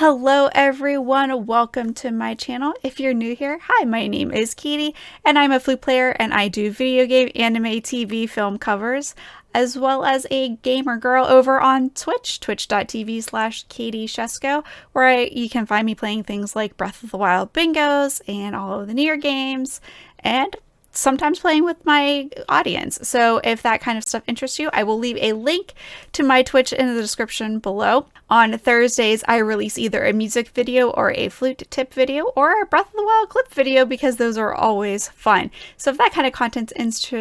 Hello everyone, welcome to my channel. If you're new here, hi, my name is Katie and I'm a flute player and I do video game, anime, TV, film covers, as well as a gamer girl over on Twitch, twitch.tv/Katie Shesko, where you can find me playing things like Breath of the Wild bingos and all of the Nier games, and sometimes playing with my audience. So if that kind of stuff interests you, I will leave a link to my Twitch in the description below. On Thursdays, I release either a music video or a flute tip video or a Breath of the Wild clip video because those are always fun. So if that kind of content interests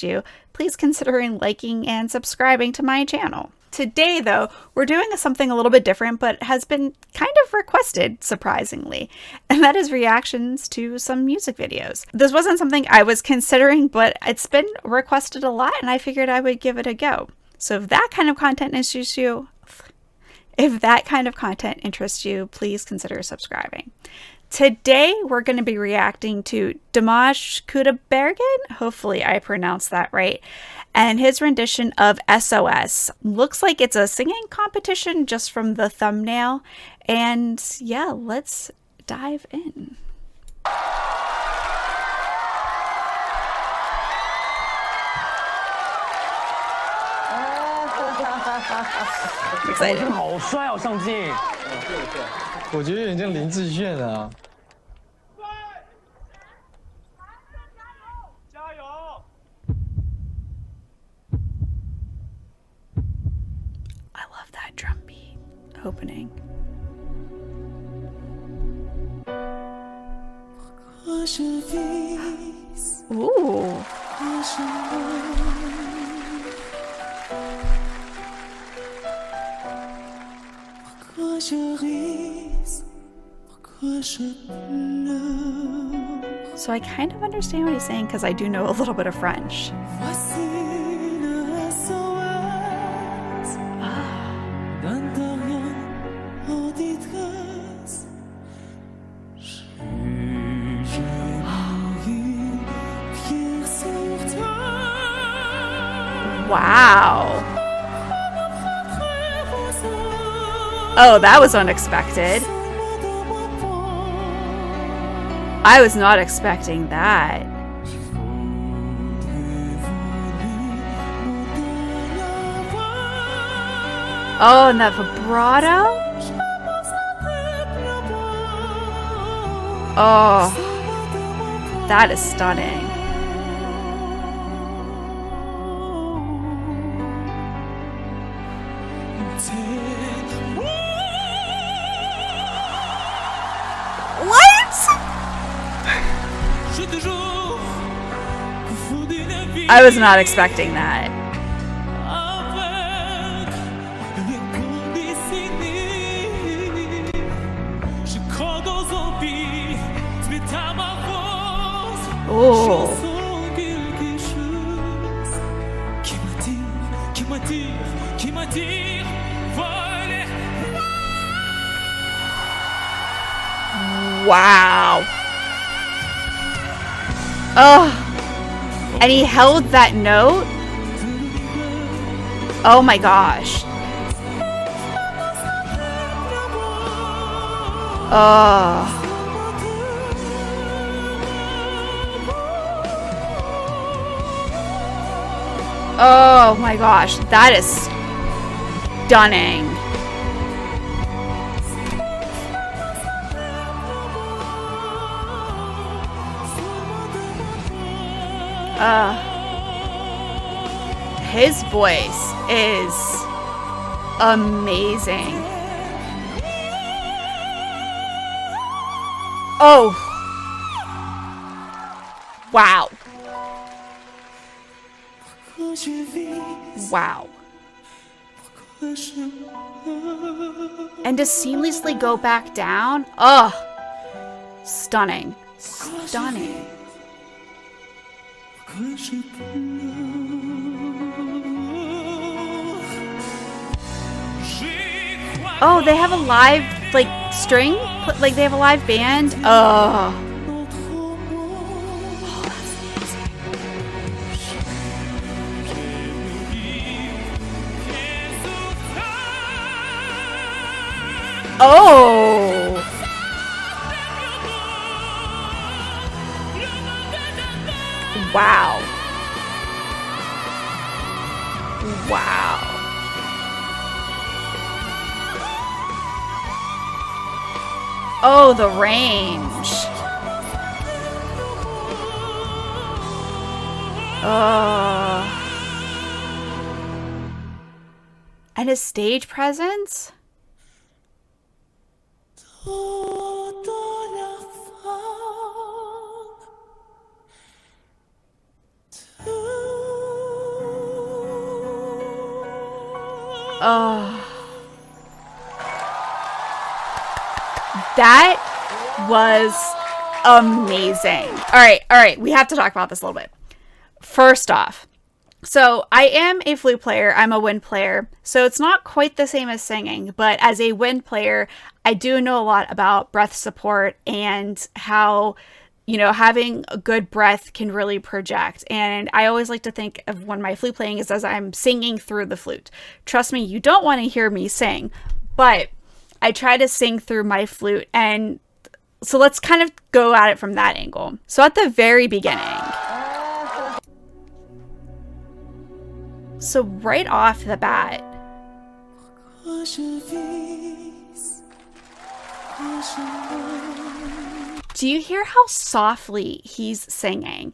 you, please consider liking and subscribing to my channel. Today, though, we're doing something a little bit different, but has been kind of requested, surprisingly, and that is reactions to some music videos. This wasn't something I was considering, but it's been requested a lot, and I figured I would give it a go. So if that kind of content interests you, please consider subscribing. Today, we're going to be reacting to Dimash SOS, hopefully I pronounced that right, and his rendition of SOS. Looks like it's a singing competition just from the thumbnail, and yeah, let's dive in. Excited. 好帅哦，上镜。我觉得有点像林志炫啊。加油！ I love that drum beat opening. Ooh. So I kind of understand what he's saying because I do know a little bit of French. Wow. Oh, that was unexpected. I was not expecting that. Oh, and that vibrato? Oh, that is stunning. I was not expecting that. Oh. Wow. Oh. And he held that note? Oh my gosh. Oh. Oh my gosh, that is stunning. His voice is amazing. Oh. Wow. Wow. And to seamlessly go back down. Oh. Stunning. Stunning. Oh, they have a live, like, string? Like, they have a live band? Oh. Oh, that's amazing. Oh! Wow. Wow. Oh, the range. Oh. And his stage presence? Oh. That was amazing. All right. We have to talk about this a little bit. First off, so I am a flute player. I'm a wind player. So it's not quite the same as singing, but as a wind player, I do know a lot about breath support and how, having a good breath can really project. And I always like to think of when my flute playing is as I'm singing through the flute. Trust me, you don't want to hear me sing, but I try to sing through my flute. And so let's kind of go at it from that angle. So at the very beginning, so right off the bat, do you hear how softly he's singing?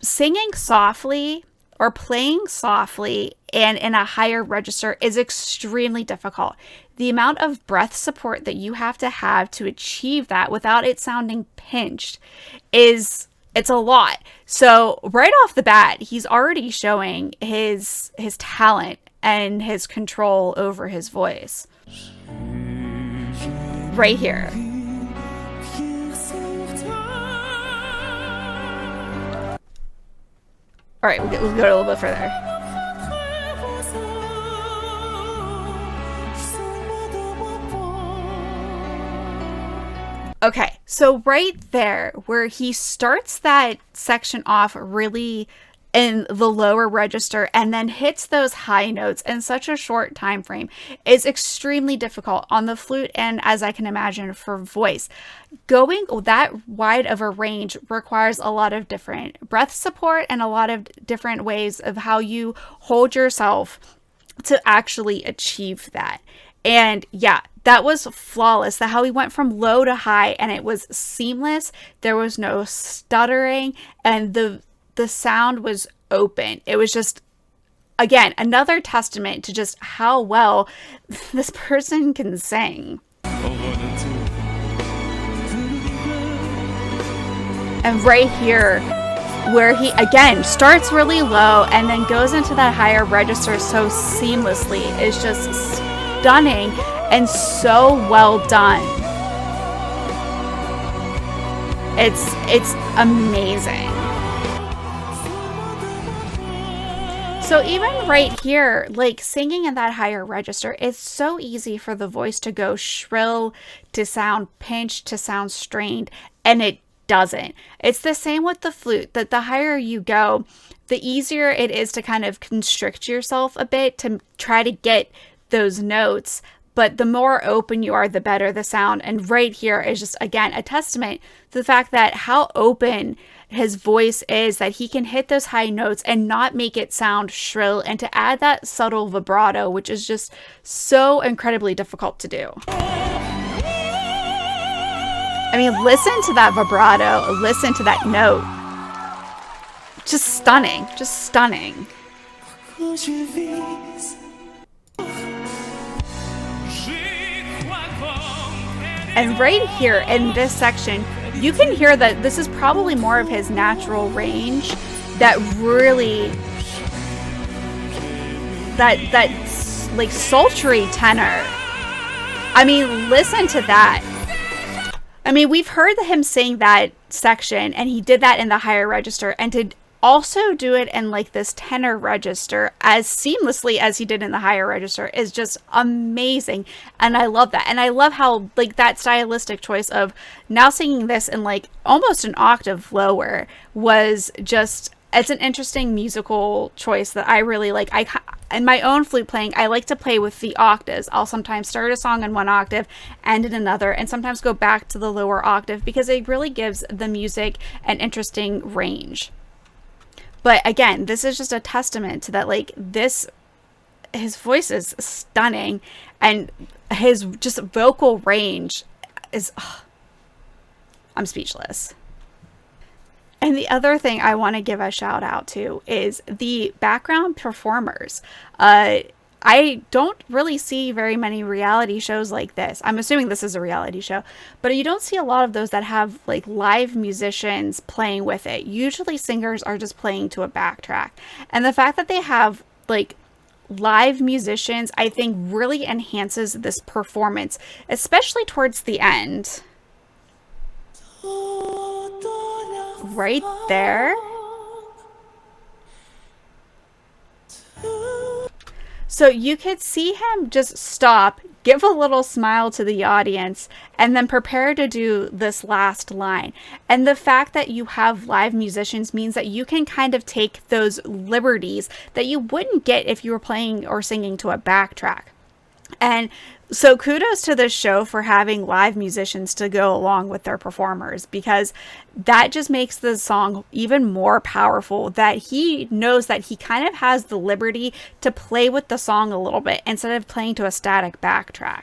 Singing softly or playing softly and in a higher register is extremely difficult. The amount of breath support that you have to achieve that without it sounding pinched it's a lot. So right off the bat, he's already showing his talent and his control over his voice. Right here. All right, we'll go a little bit further. Okay, so right there where he starts that section off really in the lower register and then hits those high notes in such a short time frame is extremely difficult on the flute, and as I can imagine for voice. Going that wide of a range requires a lot of different breath support and a lot of different ways of how you hold yourself to actually achieve that. And yeah, that was flawless. How he went from low to high and it was seamless. There was no stuttering and the sound was open. It was just, again, another testament to just how well this person can sing. And right here, where he, again, starts really low and then goes into that higher register so seamlessly is just stunning and so well done. It's amazing. So even right here, like singing in that higher register, it's so easy for the voice to go shrill, to sound pinched, to sound strained, and it doesn't. It's the same with the flute, that the higher you go, the easier it is to kind of constrict yourself a bit to try to get those notes, but the more open you are, the better the sound. And right here is just, again, a testament to the fact that how open his voice is, that he can hit those high notes and not make it sound shrill, and to add that subtle vibrato, which is just so incredibly difficult to do. I mean, listen to that vibrato, listen to that note. Just stunning, just stunning. And right here in this section, you can hear that this is probably more of his natural range, that really, that like sultry tenor. I mean, listen to that. I mean, we've heard him sing that section, and he did that in the higher register, and to also do it in like this tenor register as seamlessly as he did in the higher register is just amazing. And I love that. And I love how like that stylistic choice of now singing this in like almost an octave lower was just it's an interesting musical choice that I really like. In my own flute playing, I like to play with the octaves. I'll sometimes start a song in one octave, end in another, and sometimes go back to the lower octave because it really gives the music an interesting range. But again, this is just a testament to that, like, his voice is stunning, and his just vocal range is, I'm speechless. And the other thing I want to give a shout out to is the background performers. I don't really see very many reality shows like this. I'm assuming this is a reality show, but you don't see a lot of those that have like live musicians playing with it. Usually singers are just playing to a backtrack. And the fact that they have like live musicians, I think really enhances this performance, especially towards the end. Right there. So you could see him just stop, give a little smile to the audience, and then prepare to do this last line. And the fact that you have live musicians means that you can kind of take those liberties that you wouldn't get if you were playing or singing to a backtrack. And so kudos to this show for having live musicians to go along with their performers, because that just makes the song even more powerful, that he knows that he kind of has the liberty to play with the song a little bit instead of playing to a static backtrack.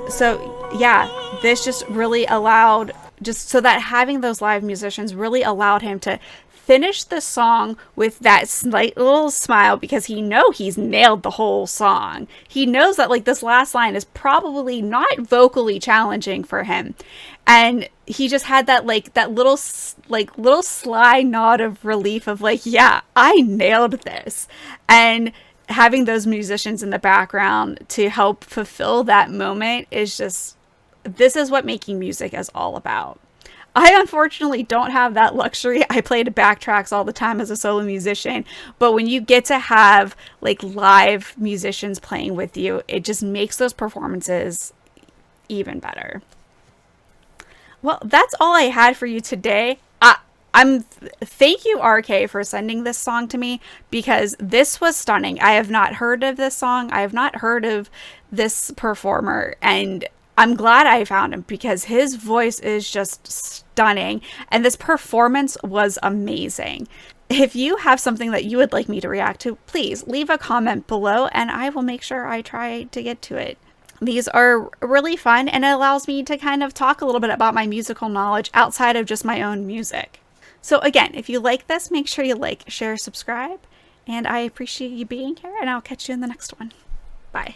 So yeah, this just really allowed, just so that having those live musicians really allowed him to finish the song with that slight little smile, because he knows he's nailed the whole song. He knows that like this last line is probably not vocally challenging for him, and he just had that like that little sly nod of relief of like, yeah, I nailed this. And having those musicians in the background to help fulfill that moment is just, this is what making music is all about. I unfortunately don't have that luxury. I play to backtracks all the time as a solo musician, but when you get to have like live musicians playing with you, it just makes those performances even better. Well, that's all I had for you today. Thank you, RK, for sending this song to me, because this was stunning. I have not heard of this song. I have not heard of this performer, and I'm glad I found him because his voice is just stunning, and this performance was amazing. If you have something that you would like me to react to, please leave a comment below and I will make sure I try to get to it. These are really fun, and it allows me to kind of talk a little bit about my musical knowledge outside of just my own music. So again, if you like this, make sure you like, share, subscribe, and I appreciate you being here, and I'll catch you in the next one. Bye.